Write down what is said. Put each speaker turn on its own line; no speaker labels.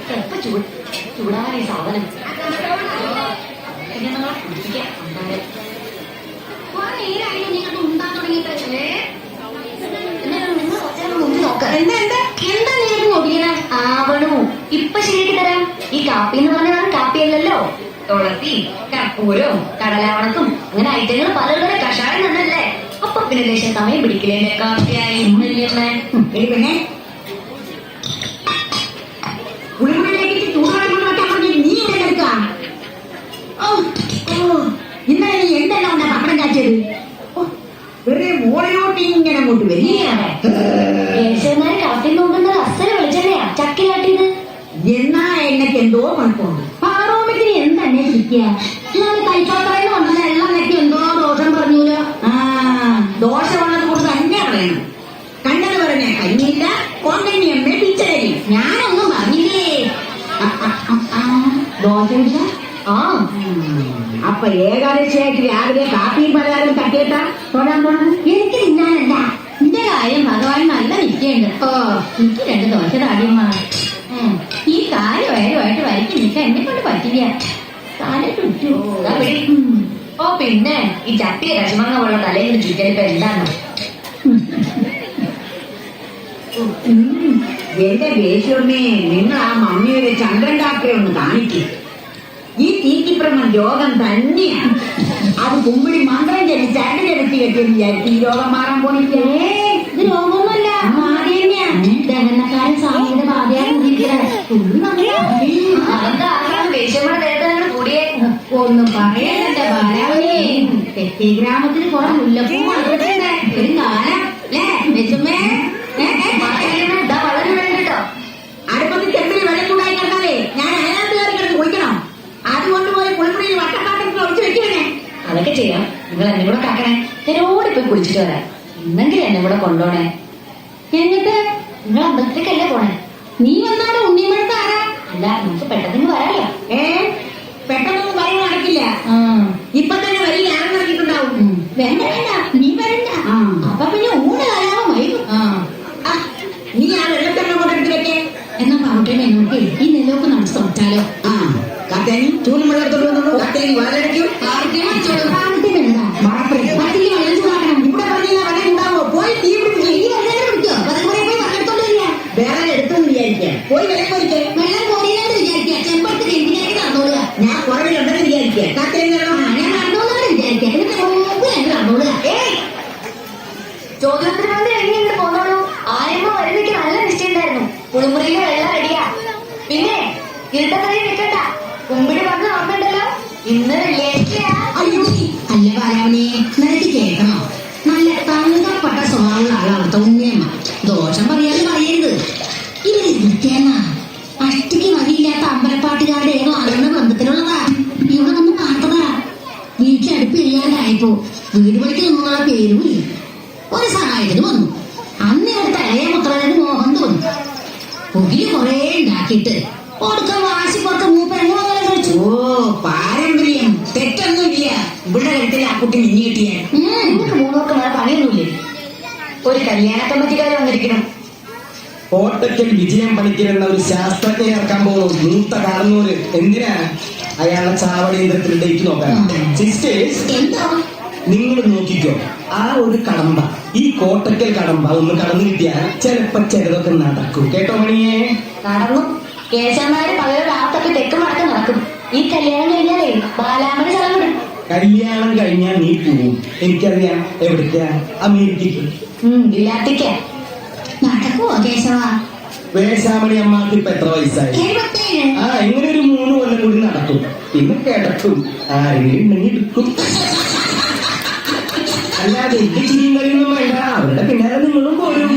ചെലപ്പോ ചൂടാവാൻ ഈ സാധനം ആവണു. ഇപ്പൊ ശരിയാക്കി തരാം. ഈ കാപ്പി എന്ന് പറഞ്ഞതാണ് കാപ്പിയല്ലല്ലോ. തുളസി, കർപ്പൂരവും കടലാവണക്കും അങ്ങനെ ഐറ്റങ്ങൾ പലതരം കഷായം തന്നല്ലേ. അപ്പൊ പിന്നെ ദേശം സമയം പിടിക്കില്ലേ കാപ്പിയായി.
പിന്നെ പുളിമുള്ളിലേക്ക് ചൂടുവെള്ളം നീ ഇവിടെ എടുക്കാം. ഇന്നലെ നീ എന്തെല്ലാം ഉണ്ടാ പപ്പടം കാച്ചത്? വെറുതെ മോളിലോട്ട് ഇങ്ങനെ അങ്ങോട്ട് വരികയാണ്.
കാപ്പി നോക്കുന്നത് അസല വെളിച്ചെണ്ണയാ ചക്കിലാട്ടിയത്.
എന്നാ എണ്ണയ്ക്ക് എന്തോ കുഴപ്പമുണ്ട്. പാറോമത്തിന് എന്തെണ്ണ ചിരിക്കുക? കൈപ്പാത്രയിൽ വന്നത് എല്ലാം നെറ്റി എന്തോ ദോഷം പറഞ്ഞൂലോ. ദോഷമുള്ളത് കൊണ്ട് തന്നെ പറയണം. കണ്ടത് പറഞ്ഞ കഞ്ഞില്ല കൊണ്ടണ്ണിയമ്മ ടീച്ചറേ. ഞാനൊന്നും പറഞ്ഞില്ലേ. ദോഷമില്ല. അപ്പൊ ഏകാദശിയായിട്ട് രാവിലെ കാപ്പിയും പലഹാരം തട്ടിയിട്ടാ തൊടാൻ പോണത്? എനിക്ക് തിന്നാനല്ല, നിന്റെ കാര്യം ഭഗവാൻ നല്ല നിൽക്കുന്നുണ്ട്. എനിക്ക് 2 ദോശ താടിയമാണ്. ഈ കാര്യമായിട്ട് വരയ്ക്ക് നിൽക്കാൻ എന്നെ കൊണ്ട് പറ്റില്ല.
ഓ പിന്നെ ഈ ചട്ടിയ കശുമാങ്ങ പോലെ തലയിൽ ചുറ്റിയപ്പോ എന്താണ്?
എന്റെ ദേശീയമേ, നിങ്ങൾ ആ മമ്മിയുടെ ചന്ദ്രൻ കാക്കയെ ഒന്ന് കാണിക്കും. ഈ തീറ്റിപ്രമം രോഗം തന്നെയാണ്. അത് കുമ്പിടി മന്ത്രം ചെല്ലി ചരട് ചെലുത്തി കെട്ടിയെന്ന് വിചാരിച്ചു ഈ രോഗം മാറാൻ പോണിക്കേ. ഇത് രോഗമൊന്നുമല്ല, ബാധ തന്നെയാണ്. ദഹനക്കാരൻ സ്വാമിയുടെ ബാധയാണ്. ഒന്നും പറയാനില്ല ബാലാവണി. തെക്കേ ഗ്രാമത്തിന് കുറെ മുല്ലപ്പൂ വളർന്നിട്ടുണ്ട് ഒരു കാലം അല്ലേ വെച്ചുമേ? അടുപ്പത്തിൽ ചെമ്പിൽ വെള്ളം കൂടായി കിടന്നാലേ ഞാൻ അതിനകത്ത് കയറി കിടന്ന് കുളിക്കണം. അതുകൊണ്ട് പോയി കുളിമുറിയിൽ വട്ടപ്പാത്രത്തിൽ ഒഴിച്ചു വെക്കണേ.
അതൊക്കെ ചെയ്യാം. നിങ്ങൾ എന്നെ കൂടെ കാക്കണേ. ഞാൻ ഓടിപ്പോയി കുളിച്ചിട്ട് വരാം. ഇന്നെങ്കിലും എന്നെ കൂടെ കൊണ്ടോണേ.
എന്നിട്ട്
നിങ്ങൾ അമ്പലത്തിലേക്കല്ലേ പോണേ?
നീ വന്നാണ് ഉണ്ണിമഴത്ത് ആരാ?
അല്ല, നമുക്ക് പെട്ടെന്ന് വരാല്ലോ.
പെട്ടെന്നൊന്നും വരവ് നടക്കില്ല. ഇപ്പൊ തന്നെ വരി ഞാൻ നടക്കിയിട്ടുണ്ടാവും. വേണ്ട വേണ്ട, നീ വരണ്ട. അപ്പൊ പിന്നെ ഊണ് കാലാവും വൈകും. നീ ആ വെള്ളത്തെണ്ണം കൊണ്ടെടുത്ത് വെക്കേ. എന്നാ പാവട്ടെ നോക്കി ഈ നെല്ലോക്ക് നമുക്ക് തൊട്ടാലോ. കത്തേനി ചൂലും വെള്ളത്തോട്ട് വന്നു. കത്തേനി വാലടയ്ക്കും. ഇവിടെ പറഞ്ഞാൽ വെള്ളം ഉണ്ടാവോ? പോയി തീ പിടിച്ചു. ഈ വെള്ളം പിടിക്കോ? പോയി വെള്ളത്തോട്ട് വരിക. വേറെ എടുത്തെന്ന് വിചാരിക്കാം. പോയി വെള്ളം പോയിക്കേ. വെള്ളം പോരില്ലാണ്ട് വിചാരിക്കുക. ചെമ്പടുത്ത് എന്തിനായിട്ട് നടന്നോളുക. ഞാൻ പുറകിലുണ്ടെന്ന് വിചാരിക്കുക. കത്തേനി ഞാൻ നടന്നോളാണ് വിചാരിക്കുക. എന്നിട്ട് നടന്നോളുക.
ചോദ്യോത്തരം കൊണ്ട് എങ്ങനെയുണ്ട് പോന്നോളൂ. ആയമ്മ വരുന്നേക്ക് നല്ല നിശ്ചയുണ്ടായിരുന്നു. കുളിമുറിയിലെ വെള്ളം റെഡിയാ. പിന്നെ ഇരുട്ടക്കറി നിൽക്കണ്ട. കുമ്പിടി വന്ന് ഓർമ്മയുണ്ടല്ലോ. ഇന്ന് വെള്ളിയാഴ്ചയാ.
അയ്യോ അല്ല പറയാമേ, നിനക്ക് കേൾക്കണോ? നല്ല തങ്കപ്പെട്ട സ്വഭാവമുള്ള ആളാണ് ഉണ്ണിയമ്മ. ദോഷം പറയാതെ പറയരുത്. ഇവര് നിത്യേന അഷ്ടിക്ക് വരിയില്ലാത്ത അമ്പലപ്പാട്ടുകാരുടെ ഏതോ അകന്ന ബന്ധത്തിലുള്ളതാ. ഇവിടെ വന്ന് പാർത്തതാ. വീട്ടിലടുപ്പ് ചെയ്യാനായപ്പോ വീട് പണിക്ക് നിന്നുള്ള പേരുമില്ല. ഒരു സഹായത്തിന് വന്നു. അന്ന് ഇവിടുത്തെ ഇളയ പുത്രന് മോഹം തോന്നി. പുതിയ കുറെ ഉണ്ടാക്കിയിട്ട് കൊടുക്കാൻ വാശി പുറത്ത് മൂപ്പരങ്ങ് വന്നലെ കഴിച്ചു. പാരമ്പര്യം തെറ്റൊന്നുമില്ല. ഇവിടെ കരുത്തിൽ ആ കുട്ടി മിന്നി കിട്ടിയ.
നിങ്ങൾക്ക് 3 പേർക്ക് വേറെ പണിയൊന്നുമില്ലേ? ഒരു കല്യാണ കമ്മിറ്റിക്കാർ വന്നിരിക്കണം.
കോട്ടയ്ക്കൽ വിജയം പണിക്കരുന്ന ഒരു ശാസ്ത്രജ്ഞനെ ഇറക്കാൻ പോകുന്നു. മൂത്ത കാണുന്നവര് എന്തിനാ അയാളുടെ ചാവടിയന്ത്രത്തിൽ ഡേറ്റ് നോക്കാൻ. സിസ്റ്റേഴ്സ്,
എന്താ
നിങ്ങൾ നോക്കിക്കോ. ആ ഒരു കടമ്പ, ഈ കോട്ടയ്ക്കൽ കടമ്പ ഒന്ന് കടന്നു കിട്ടിയാൽ ചിലപ്പോ ചിലതൊക്കെ നടക്കും. കേട്ടോ മണിയെ?
നടന്നു. കേശവന്മാര് പകരം രാത്തൊക്കെ തെക്ക് മടക്കം നടക്കും. ഈ കല്യാണം കഴിഞ്ഞാലേ ബാലാമണി സ്ഥലം.
കല്യാണം കഴിഞ്ഞാൽ നീ പോവും. എനിക്കറിയാം. എവിടേക്കാ? അമേരിക്കക്ക്.
ഇല്ലാത്തിക്ക
നടക്കുവോ കേശവ?
വേശാമണി അമ്മാക്ക് ഇപ്പൊ എത്ര വയസ്സായി?
77.
ഇങ്ങനെ ഒരു 3 കൊല്ലം കൂടി നടക്കും. പിന്നെ കിടക്കും. ആരെങ്കിലും ഉണ്ടെങ്കിൽ എടുക്കും. അല്ലാതെ എന്റെ ചിരിയും കഴിയൊന്നും വേണ്ട. അവരുടെ പിന്നാലെ നിങ്ങളും പോരും.